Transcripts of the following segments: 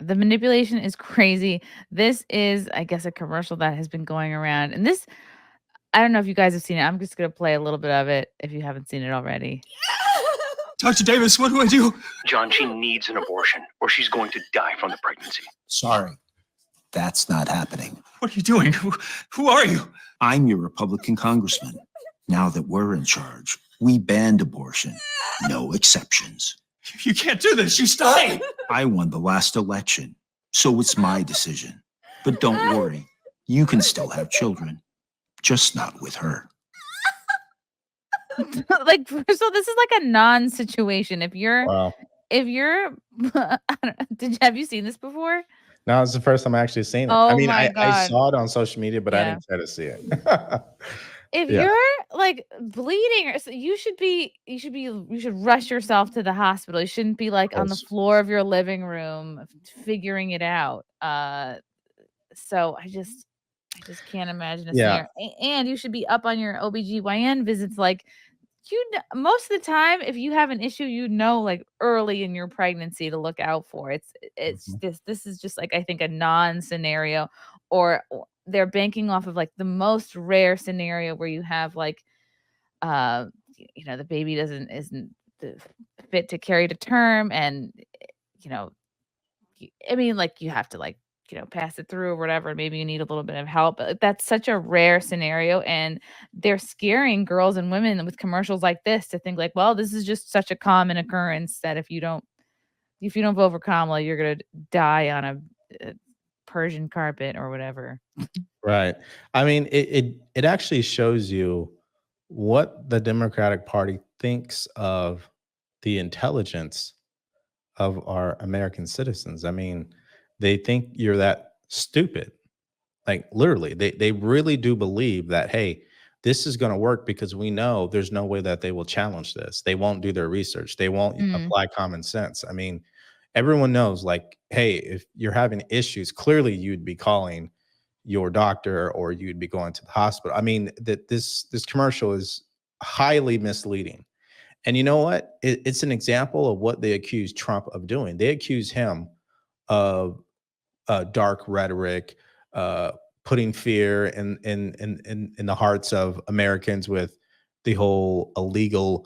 the manipulation is crazy. This is, I guess, a commercial that has been going around. And this, I don't know if you guys have seen it. I'm just going to play a little bit of it if you haven't seen it already. Dr. Davis, what do I do? John, she needs an abortion or she's going to die from the pregnancy. Sorry, that's not happening. What are you doing? Who are you? I'm your Republican congressman. Now that we're in charge, we banned abortion. No exceptions. You can't do this. She's dying. I won the last election, so it's my decision. But don't worry, you can still have children, just not with her. Like, so this is like a non-situation. If you're, Wow. I don't know, have you seen this before? No, it's the first time I actually seen it. Oh I mean, my I God. saw it on social media, but I Yeah. didn't try to see it. If Yeah. you're like bleeding, or you should rush yourself to the hospital. You shouldn't be like on the course. floor of your living room figuring it out. So I just can't imagine a Yeah. scenario. And you should be up on your OBGYN visits. Like, most of the time, if you have an issue, like early in your pregnancy to look out for. It's this is just like, I think, a non-scenario, or they're banking off of like the most rare scenario where you have like, the baby isn't fit to carry to term, and I mean, like, you have to like, pass it through or whatever. Maybe you need a little bit of help. But that's such a rare scenario, and they're scaring girls and women with commercials like this to think like, well, this is just such a common occurrence that if you don't vote for Kamala, you're gonna die on a Persian carpet or whatever. Right. I mean, it actually shows you what the Democratic Party thinks of the intelligence of our American citizens. I mean, they think you're that stupid. Like, literally, they really do believe that, hey, this is going to work because we know there's no way that they will challenge this. They won't do their research. They won't apply common sense. I mean, everyone knows, like, hey, if you're having issues, clearly you'd be calling your doctor or you'd be going to the hospital. I mean, that this commercial is highly misleading. And you know what? It's an example of what they accuse Trump of doing. They accuse him of dark rhetoric, putting fear in the hearts of Americans with the whole illegal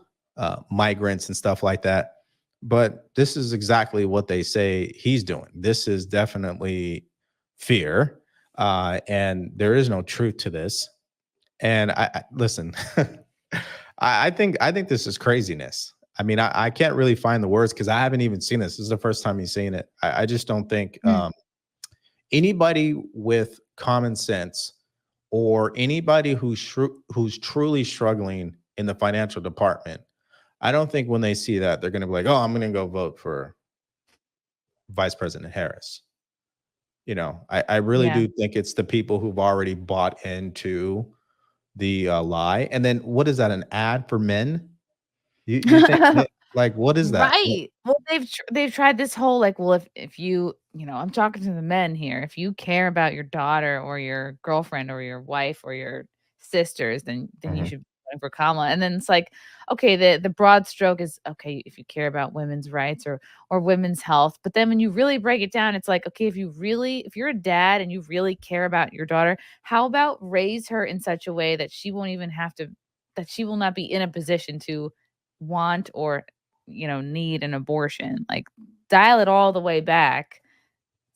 migrants and stuff like that. But this is exactly what they say he's doing. This is definitely fear, and there is no truth to this. And I listen. I think this is craziness. I mean, I can't really find the words because I haven't even seen this. This is the first time he's seen it. I just don't think anybody with common sense or anybody who's truly struggling in the financial department, I don't think when they see that, they're going to be like, oh, I'm going to go vote for Vice President Harris. I really do think it's the people who've already bought into the lie. And then what is that, an ad for men? You think that, like, what is that? Right. Well, they've tried this whole like, well, if you, I'm talking to the men here. If you care about your daughter or your girlfriend or your wife or your sisters, then you should vote for Kamala. And then it's like, okay, the broad stroke is, okay, if you care about women's rights or women's health. But then when you really break it down, it's like, okay, if you're a dad and you really care about your daughter, how about raise her in such a way that she won't even that she will not be in a position to want or need an abortion. Like, dial it all the way back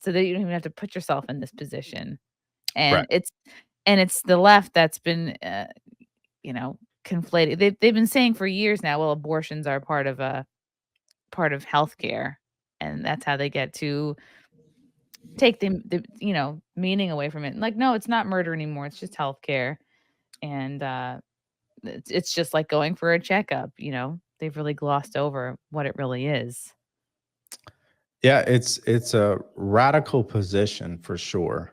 so that you don't even have to put yourself in this position. And Right. it's the left that's been conflated. They've been saying for years now, well, abortions are part of healthcare, and that's how they get to take the meaning away from it. Like, no, it's not murder anymore, it's just healthcare. And it's just like going for a checkup. They've really glossed over what it really is. Yeah, it's a radical position for sure.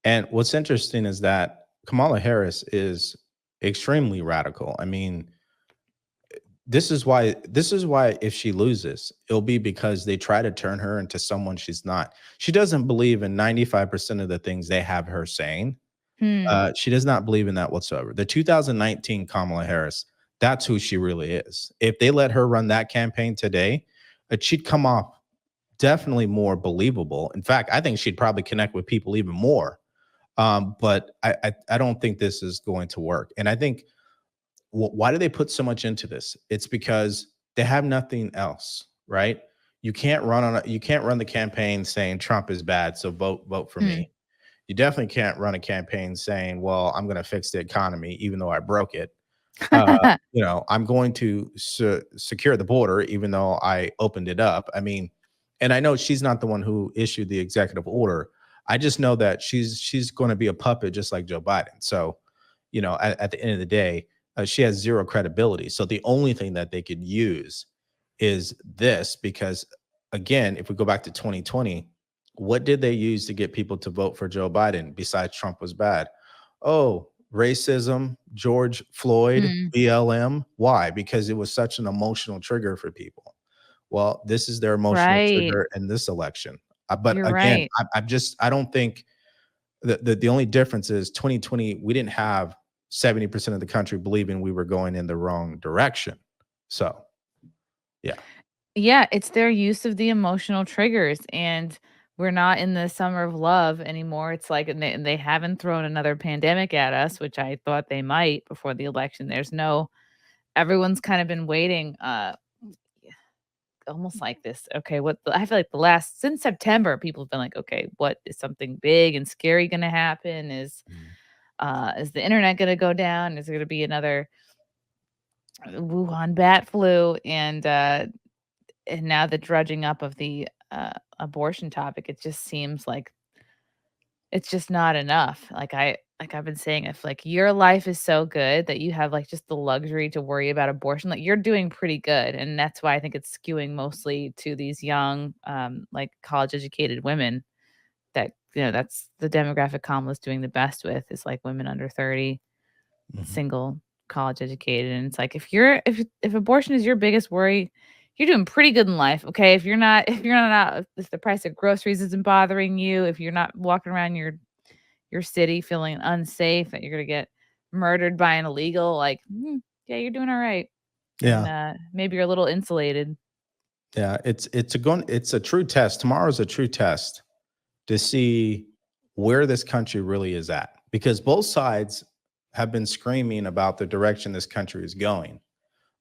And what's interesting is that Kamala Harris is extremely radical. I mean, this is why if she loses, it'll be because they try to turn her into someone she's not. She doesn't believe in 95% of the things they have her saying. She does not believe in that whatsoever. The 2019 Kamala Harris, that's who she really is. If they let her run that campaign today, she'd come off definitely more believable. In fact, I think she'd probably connect with people even more. But I don't think this is going to work. And I think why do they put so much into this? It's because they have nothing else, right? You can't run the campaign saying Trump is bad, so vote for Mm. me. You definitely can't run a campaign saying, well, I'm going to fix the economy, even though I broke it. I'm going to secure the border, even though I opened it up. I mean, and I know she's not the one who issued the executive order. I just know that she's going to be a puppet, just like Joe Biden. So, at the end of the day, she has zero credibility. So the only thing that they could use is this, because again, if we go back to 2020, what did they use to get people to vote for Joe Biden besides Trump was bad? Oh, racism, George Floyd, Mm. BLM. Why? Because it was such an emotional trigger for people. Well, this is their emotional Right. trigger in this election. But You're again, right. I don't think the only difference is 2020, we didn't have 70% of the country believing we were going in the wrong direction. So, yeah. Yeah, it's their use of the emotional triggers, and we're not in the summer of love anymore. It's like, and they haven't thrown another pandemic at us, which I thought they might before the election. Everyone's kind of been waiting, almost like this. Okay, I feel like since September, people have been like, okay, what is something big and scary going to happen? Is the internet going to go down? Is there going to be another Wuhan bat flu? And now the drudging up of the abortion topic, it just seems like it's just not enough. I've been saying, if like your life is so good that you have like just the luxury to worry about abortion, like you're doing pretty good. And that's why I think it's skewing mostly to these young, like college educated women that, that's the demographic Kamala's doing the best with, is like women under 30, Mhm. single, college educated. And it's like, if abortion is your biggest worry, you're doing pretty good in life. Okay. If the price of groceries isn't bothering you, if you're not walking around your city feeling unsafe, that you're gonna get murdered by an illegal, like, yeah, you're doing all right. Yeah. And maybe you're a little insulated. Yeah. It's a true test. Tomorrow's a true test to see where this country really is at, because both sides have been screaming about the direction this country is going.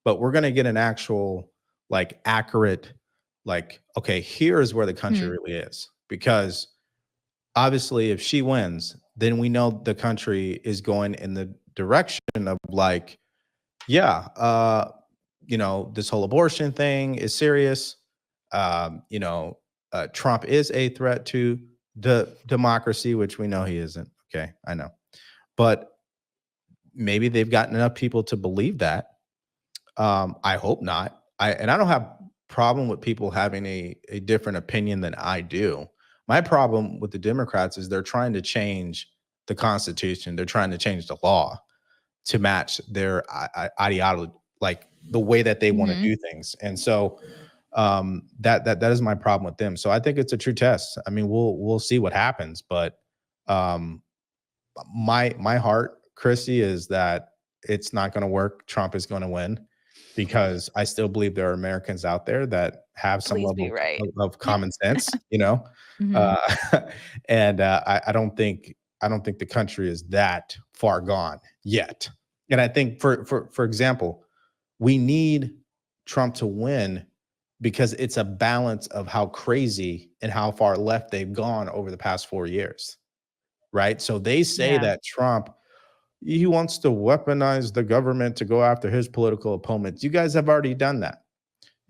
But we're going to get an actual, like, accurate, like, okay, here's where the country Hmm. really is. Because obviously, if she wins, then we know the country is going in the direction of, like, yeah, this whole abortion thing is serious. Trump is a threat to the democracy, which we know he isn't. Okay, I know. But maybe they've gotten enough people to believe that. I hope not. I don't have problem with people having a different opinion than I do. My problem with the Democrats is they're trying to change the Constitution. They're trying to change the law to match their ideology, like the way that they want to Mhm. do things. And so that is my problem with them. So I think it's a true test. I mean, we'll see what happens, but um, my heart, Chrissy, is that it's not going to work. Trump is going to win, because I still believe there are Americans out there that have some Please be level right. of common sense, Mhm. uh, and I don't think the country is that far gone yet. And I think, for example, we need Trump to win because it's a balance of how crazy and how far left they've gone over the past 4 years. Right. So they say Yeah. that Trump, he wants to weaponize the government to go after his political opponents. You guys have already done that.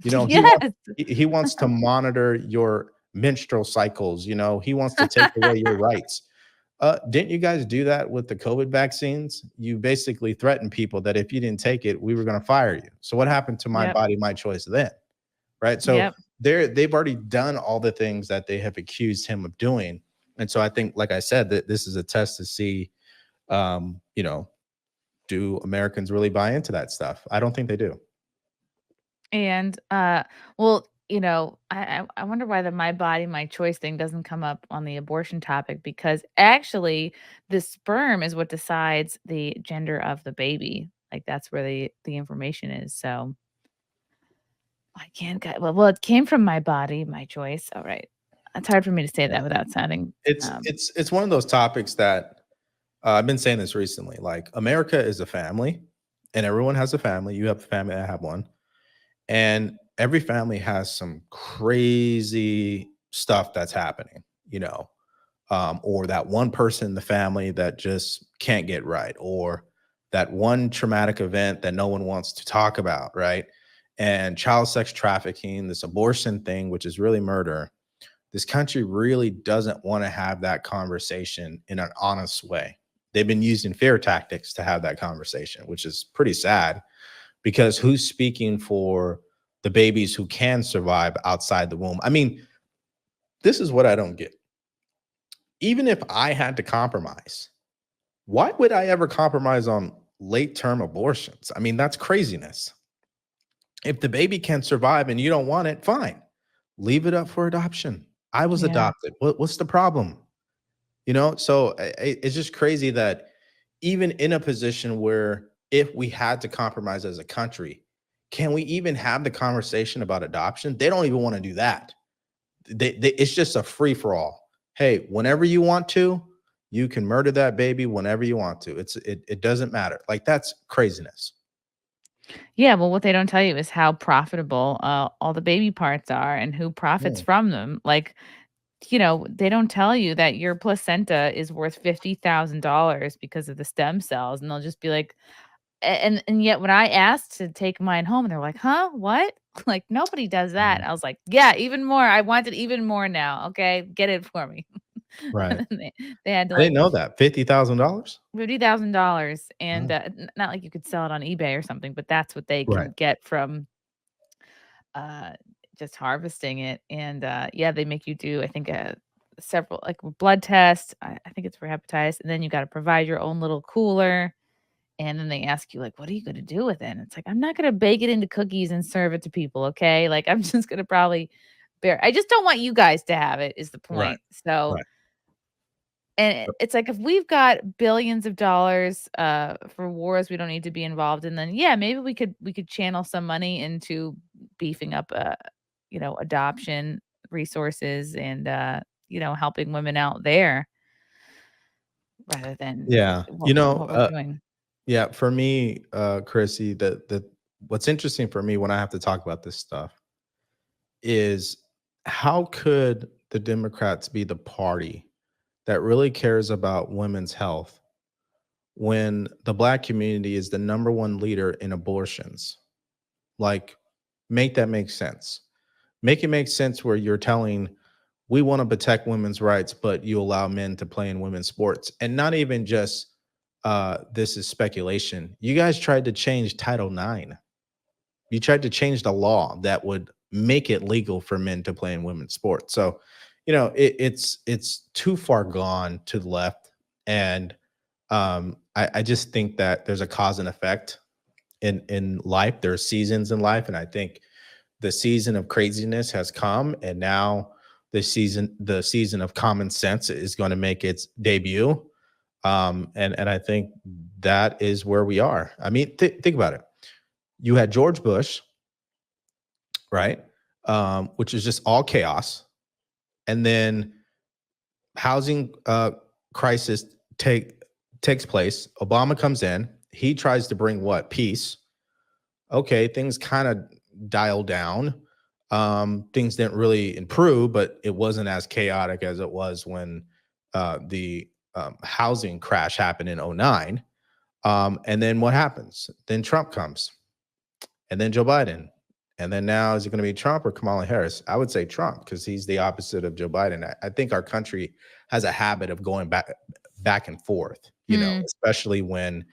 Yes. He wants to monitor your menstrual cycles. He wants to take away your rights. Didn't you guys do that with the COVID vaccines? You basically threatened people that if you didn't take it, we were going to fire you. So what happened to my Yep. body, my choice then? Right. So Yep. they've already done all the things that they have accused him of doing. And so I think, like I said, that this is a test to see, um, you know, do Americans really buy into that stuff? I don't think they do. And, well, I wonder why the my body, my choice thing doesn't come up on the abortion topic, because actually the sperm is what decides the gender of the baby. Like that's where the information is. So I can't get well, it came from my body, my choice. All right. It's hard for me to say that without sounding It's one of those topics that I've been saying this recently. Like, America is a family, and everyone has a family. You have a family, I have one, and every family has some crazy stuff that's happening. Or that one person in the family that just can't get right, or that one traumatic event that no one wants to talk about, right? And child sex trafficking, this abortion thing, which is really murder. This country really doesn't want to have that conversation in an honest way. They've been using fear tactics to have that conversation, which is pretty sad, because who's speaking for the babies who can survive outside the womb? I mean, this is what I don't get. Even if I had to compromise, why would I ever compromise on late term abortions? I mean, that's craziness. If the baby can survive and you don't want it, fine. Leave it up for adoption. I was adopted. What's the problem? So it's just crazy that even in a position where if we had to compromise as a country, can we even have the conversation about adoption? They don't even want to do that. It's just a free for all. Hey, whenever you want to, you can murder that baby whenever you want to. It doesn't matter. Like, that's craziness. Yeah, well, what they don't tell you is how profitable all the baby parts are and who profits from them. Like, they don't tell you that your placenta is worth $50,000 because of the stem cells, and they'll just be like, and yet when I asked to take mine home, they're like, "Huh? What?" Like, nobody does that. I was like, "Yeah, even more. I want it even more now. Okay, get it for me." Right. And they had to I didn't know that. $50,000? $50,000, and Oh, not like you could sell it on eBay or something, but that's what they right. can get from uh just harvesting it. And yeah, they make you do, I think, several like blood tests. I think it's for hepatitis, and then you got to provide your own little cooler. And then they ask you, like, what are you going to do with it? And it's like, I'm not going to bake it into cookies and serve it to people. Okay. Like, I'm just going to probably I just don't want you guys to have it, is the Right. point. So, Right. and it's like, if we've got billions of dollars for wars we don't need to be involved in, then yeah, maybe we could channel some money into beefing up adoption resources, and helping women out there, rather than Yeah. what we're doing. Yeah, for me, Chrissy, the what's interesting for me when I have to talk about this stuff is, how could the Democrats be the party that really cares about women's health when the Black community is the number one leader in abortions? Like, make that make sense. Make it make sense where you're telling, we want to protect women's rights, but you allow men to play in women's sports. And not even just this is speculation. You guys tried to change Title IX. You tried to change the law that would make it legal for men to play in women's sports. So, it's too far gone to the left. And I just think that there's a cause and effect in life. There are seasons in life, and I think the season of craziness has come, and now the season of common sense is going to make its debut. And I think that is where we are. I mean, think about it. You had George Bush, right? Which is just all chaos. And then housing crisis takes place. Obama comes in. He tries to bring what? Peace. Okay, things kind of dialed down. Things didn't really improve, but it wasn't as chaotic as it was when the housing crash happened in 2009. And then what happens? Then Trump comes, and then Joe Biden. And then now, is it going to be Trump or Kamala Harris? I would say Trump, because he's the opposite of Joe Biden. I think our country has a habit of going back and forth, especially when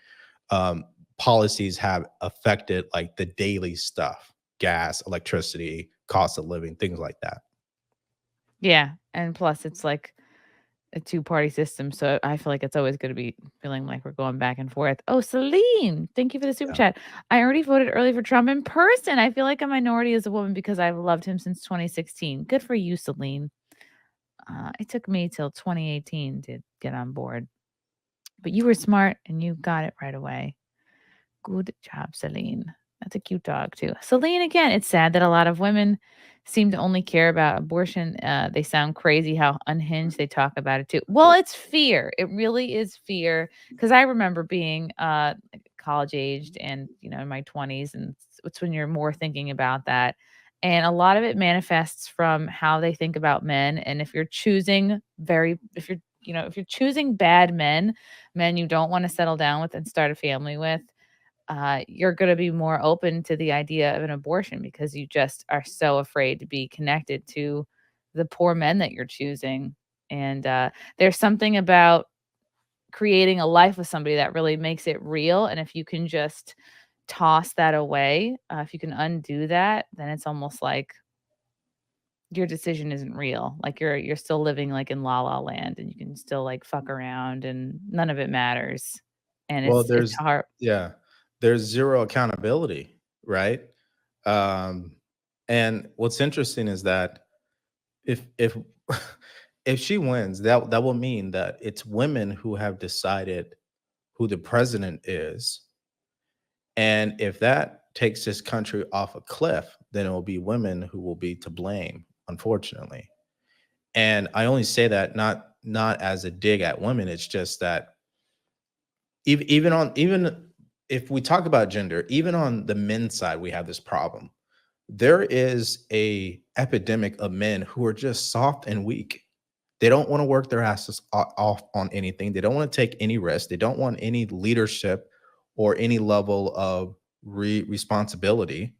policies have affected like the daily stuff, gas, electricity, cost of living, things like that. Yeah, and plus it's like a two-party system, so I feel like it's always gonna be feeling like we're going back and forth. Oh, Celine, thank you for the super Yeah. chat. I already voted early for Trump in person. I feel like a minority as a woman because I've loved him since 2016. Good for you, Celine. It took me till 2018 to get on board, but you were smart and you got it right away. Good job, Celine. That's a cute dog too. Celine, again, it's sad that a lot of women seem to only care about abortion. They sound crazy how unhinged they talk about it too. Well, it's fear. It really is fear. Because I remember being college aged and in my 20s, and it's when you're more thinking about that. And a lot of it manifests from how they think about men. And if you're choosing if you're choosing bad men you don't want to settle down with and start a family with, you're going to be more open to the idea of an abortion because you just are so afraid to be connected to the poor men that you're choosing. And there's something about creating a life with somebody that really makes it real. And if you can just toss that away, if you can undo that, then it's almost like your decision isn't real. Like you're still living like in la la land, and you can still like fuck around and none of it matters. And Well, it's there's hard. yeah, there's zero accountability, right? Um, and what's interesting is that if if she wins, that will mean that it's women who have decided who the president is. And if that takes this country off a cliff, then it will be women who will be to blame, unfortunately. And I only say that not as a dig at women. It's just that even if we talk about gender, even on the men's side, we have this problem. There is a epidemic of men who are just soft and weak. They don't want to work their asses off on anything. They don't want to take any risk. They don't want any leadership or any level of responsibility.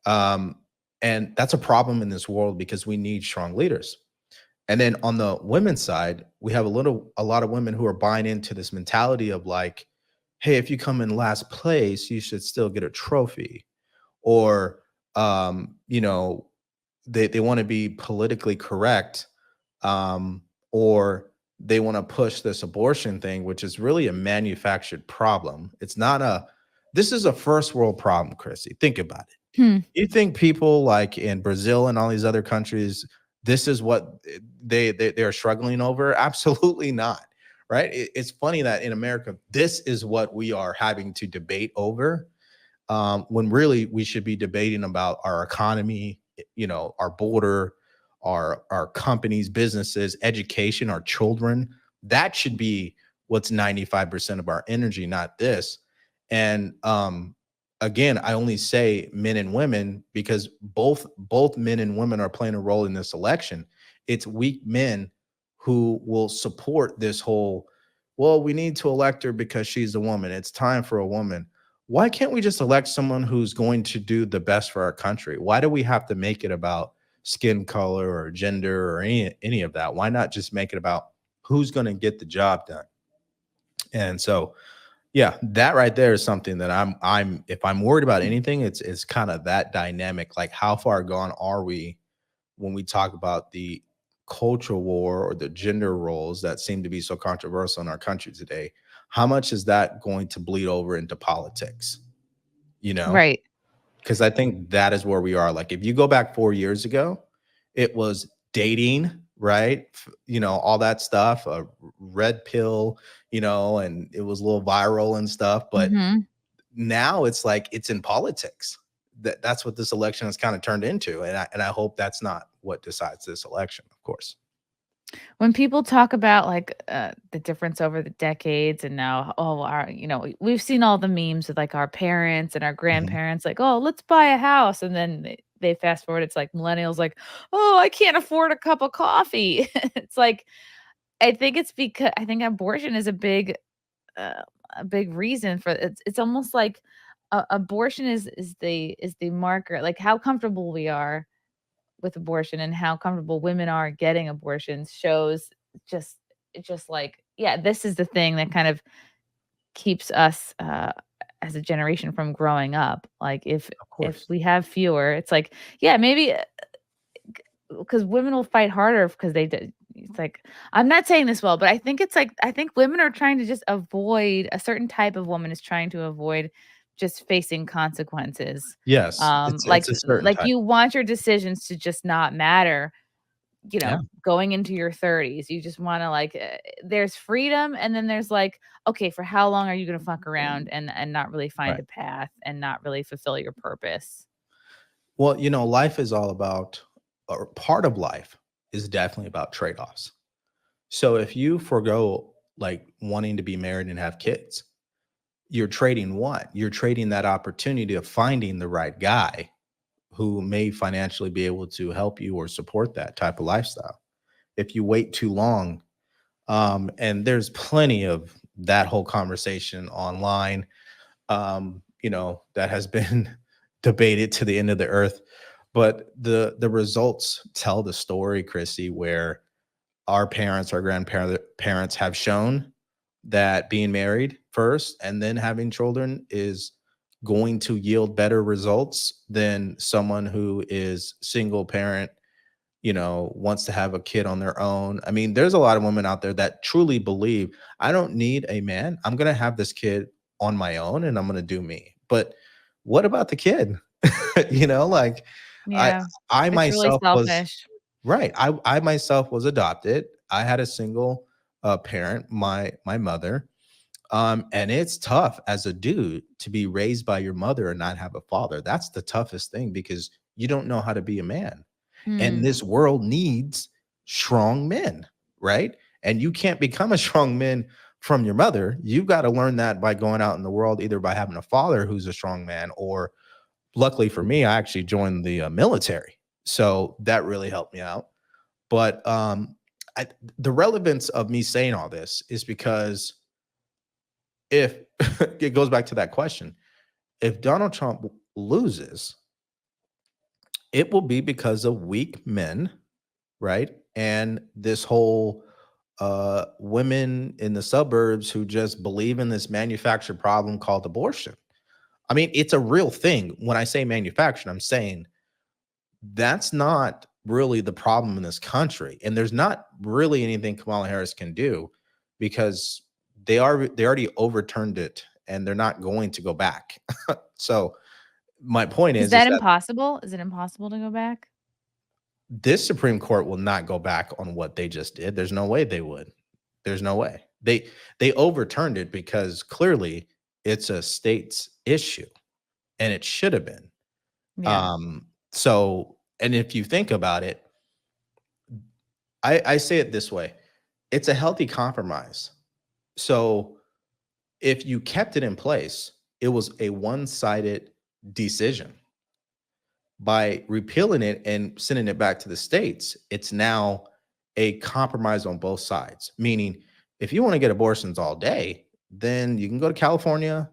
And that's a problem in this world because we need strong leaders. And then on the women's side, we have a lot of women who are buying into this mentality of like, hey, if you come in last place, you should still get a trophy. Or, they want to be politically correct, or they want to push this abortion thing, which is really a manufactured problem. This is a first world problem, Chrissy. Think about it. You think people like in Brazil and all these other countries, this is what they're struggling over? Absolutely not. Right. It's funny that in America, this is what we are having to debate over, when really we should be debating about our economy, our border, our companies, businesses, education, our children. That should be what's 95% of our energy, not this. And again, I only say men and women because both men and women are playing a role in this election. It's weak men who will support this whole, well, we need to elect her because she's a woman. It's time for a woman. Why can't we just elect someone who's going to do the best for our country? Why do we have to make it about skin color or gender or any of that? Why not just make it about who's going to get the job done? And so, yeah, that right there is something that I'm if I'm worried about anything, it's kind of that dynamic. Like, how far gone are we when we talk about the cultural war or the gender roles that seem to be so controversial in our country today? How much is that going to bleed over into politics? Right. Because I think that is where we are. Like, if you go back 4 years ago, it was dating, right? All that stuff, a red pill, and it was a little viral and stuff. But now it's like it's in politics. That's what this election has kind of turned into. And I hope that's not what decides this election, of course. When people talk about like the difference over the decades and now, we've seen all the memes with like our parents and our grandparents, like, oh, let's buy a house. And then they fast forward, it's like millennials like, oh, I can't afford a cup of coffee. It's like, I think it's because I think abortion is a big reason for it. It's almost like abortion is the marker, like how comfortable we are with abortion and how comfortable women are getting abortions shows just like, yeah, this is the thing that kind of keeps us as a generation from growing up. Like if we have fewer, it's like, yeah, maybe because women will fight harder because it's like, I'm not saying this well, but I think it's like, I think women are trying to just avoid, a certain type of woman is trying to avoid just facing consequences. Yes, it's a certain Like type. you want your decisions to just not matter Yeah. going into your 30s. You just want to like, there's freedom. And then there's like, okay, for how long are you going to fuck around and not really find Right. a path and not really fulfill your purpose? Well, life is all about, or part of life is definitely about trade-offs. So if you forego like wanting to be married and have kids, you're trading what? You're trading that opportunity of finding the right guy who may financially be able to help you or support that type of lifestyle. If you wait too long, and there's plenty of that whole conversation online, that has been debated to the end of the earth. But the results tell the story, Chrissy, where our parents, our grandparents have shown that being married first and then having children is going to yield better results than someone who is single parent, wants to have a kid on their own. I mean, there's a lot of women out there that truly believe, I don't need a man. I'm going to have this kid on my own and I'm going to do me. But what about the kid? Like Yeah. I It's really myself was selfish. right. I myself was adopted. I had a single parent, my mother. And it's tough as a dude to be raised by your mother and not have a father. That's the toughest thing because you don't know how to be a man. And this world needs strong men, right? And you can't become a strong man from your mother. You've got to learn that by going out in the world, either by having a father who's a strong man, or luckily for me, I actually joined the military. So that really helped me out. But the relevance of me saying all this is because if it goes back to that question, if Donald Trump loses, it will be because of weak men, right? And this whole women in the suburbs who just believe in this manufactured problem called abortion. I mean, it's a real thing. When I say manufactured, I'm saying that's not really the problem in this country. And there's not really anything Kamala Harris can do because they already overturned it and they're not going to go back. So my point Is is that that impossible? Is it impossible to go back? this Supreme Court will not go back on what they just did. There's no way they would. There's no way. They overturned it because clearly it's a state's issue and it should have been. Yeah. So, and if you think about it, I say it this way, it's a healthy compromise. So if you kept it in place, it was a one-sided decision. By repealing it and sending it back to the states, it's now a compromise on both sides. Meaning, if you want to get abortions all day, then you can go to California,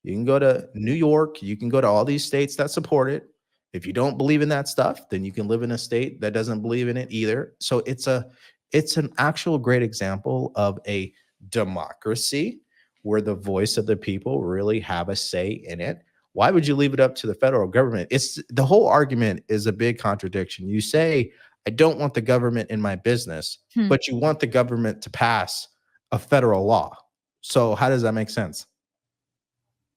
you can go to New York, you can go to all these states that support it. If you don't believe in that stuff, then you can live in a state that doesn't believe in it either. So it's an actual great example of a democracy where the voice of the people really have a say in it. Why would you leave it up to the federal government? It's the whole argument is a big contradiction. You say, I don't want the government in my business, but you want the government to pass a federal law. So how does that make sense?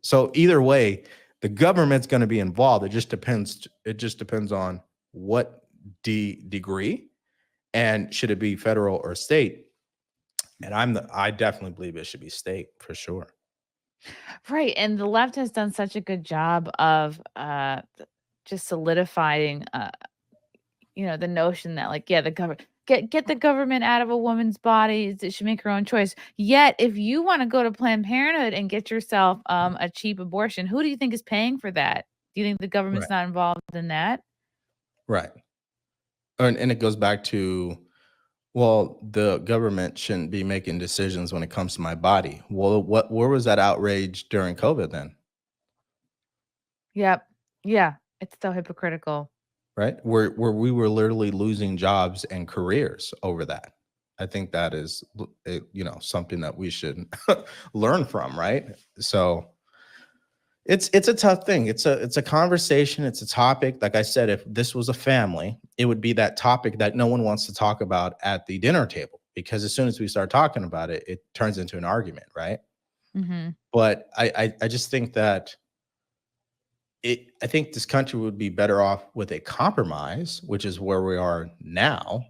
So either way, the government's going to be involved. It just depends on what degree, and should it be federal or state? And I definitely believe it should be state for sure. Right. And the left has done such a good job of just solidifying the notion that like, yeah, the government get the government out of a woman's body. She should make her own choice. Yet if you want to go to Planned Parenthood and get yourself a cheap abortion, who do you think is paying for that? Do you think the government's not involved in that? Right. And it goes back to, well, the government shouldn't be making decisions when it comes to my body. Well, where was that outrage during COVID then? Yep. Yeah. It's so hypocritical. Right? Where we were literally losing jobs and careers over that. I think that is, something that we should learn from, right? So it's a tough thing. It's a conversation. It's a topic. Like I said, if this was a family, it would be that topic that no one wants to talk about at the dinner table, because as soon as we start talking about it, it turns into an argument, right? Mm-hmm. But I just think that I think this country would be better off with a compromise, which is where we are now,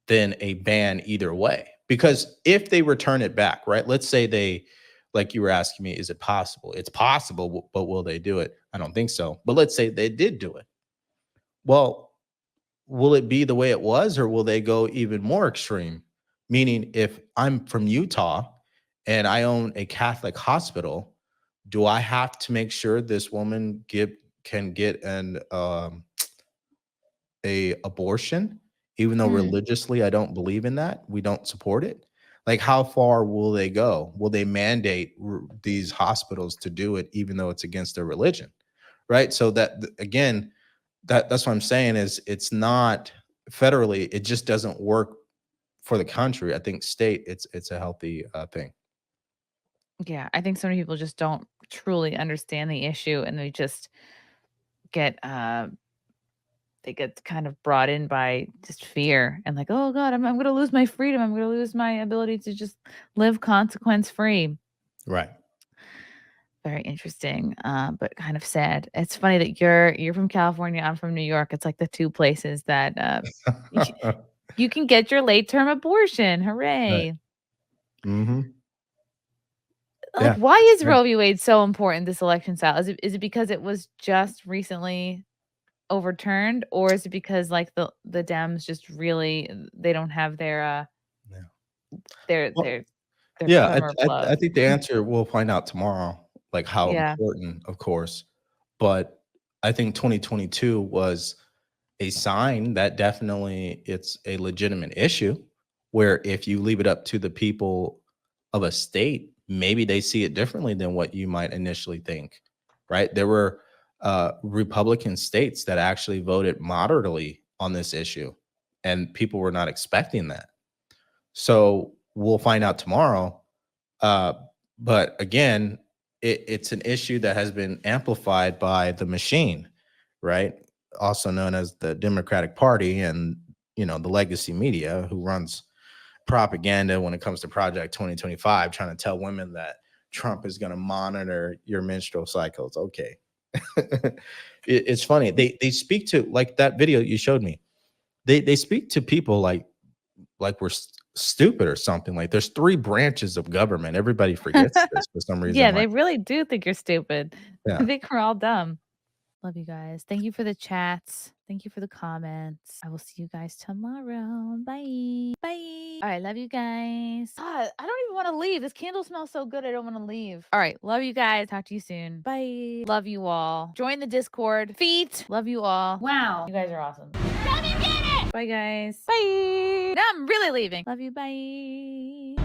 than a ban either way. Because if they return it back, right? Let's say they, like you were asking me, is it possible? It's possible, but will they do it? I don't think so. But let's say they did do it. Well, will it be the way it was, or will they go even more extreme? Meaning, if I'm from Utah and I own a Catholic hospital, do I have to make sure this woman can get an a abortion, even though religiously I don't believe in that? We don't support it. Like, how far will they go? Will they mandate these hospitals to do it, even though it's against their religion? Right. So that, again, that's what I'm saying is it's not federally. It just doesn't work for the country. I think state, it's a healthy thing. Yeah, I think so many people just don't truly understand the issue, and they just get kind of brought in by just fear and like, oh God, I'm going to lose my freedom. I'm going to lose my ability to just live consequence free. Right. Very interesting, but kind of sad. It's funny that you're from California, I'm from New York. It's like the two places that you can get your late term abortion. Hooray! Right. Mm-hmm. Like, Yeah. why is Roe v. Wade so important this election style? Is it because it was just recently overturned, or is it because like the Dems just really they don't have their yeah, primer of love? I think the answer we'll find out tomorrow, like how Yeah. important, of course. But I think 2022 was a sign that definitely it's a legitimate issue, where if you leave it up to the people of a state, maybe they see it differently than what you might initially think, right? There were Republican states that actually voted moderately on this issue, and people were not expecting that. So we'll find out tomorrow. But again, it's an issue that has been amplified by the machine, right? Also known as the Democratic Party and, the legacy media, who runs propaganda when it comes to Project 2025, trying to tell women that Trump is going to monitor your menstrual cycles. Okay. It's funny. They speak to, like that video you showed me. They speak to people like we're stupid or something. Like, there's 3 branches of government. Everybody forgets this for some reason. Yeah, they really do think you're stupid. Yeah. I think we're all dumb. Love you guys. Thank you for the chats. Thank you for the comments. I will see you guys tomorrow. Bye. Bye. All right. Love you guys. God, I don't even want to leave. This candle smells so good. I don't want to leave. All right. Love you guys. Talk to you soon. Bye. Love you all. Join the Discord. Feet. Love you all. Wow. You guys are awesome. Love you, get it. Bye, guys. Bye. Now I'm really leaving. Love you. Bye.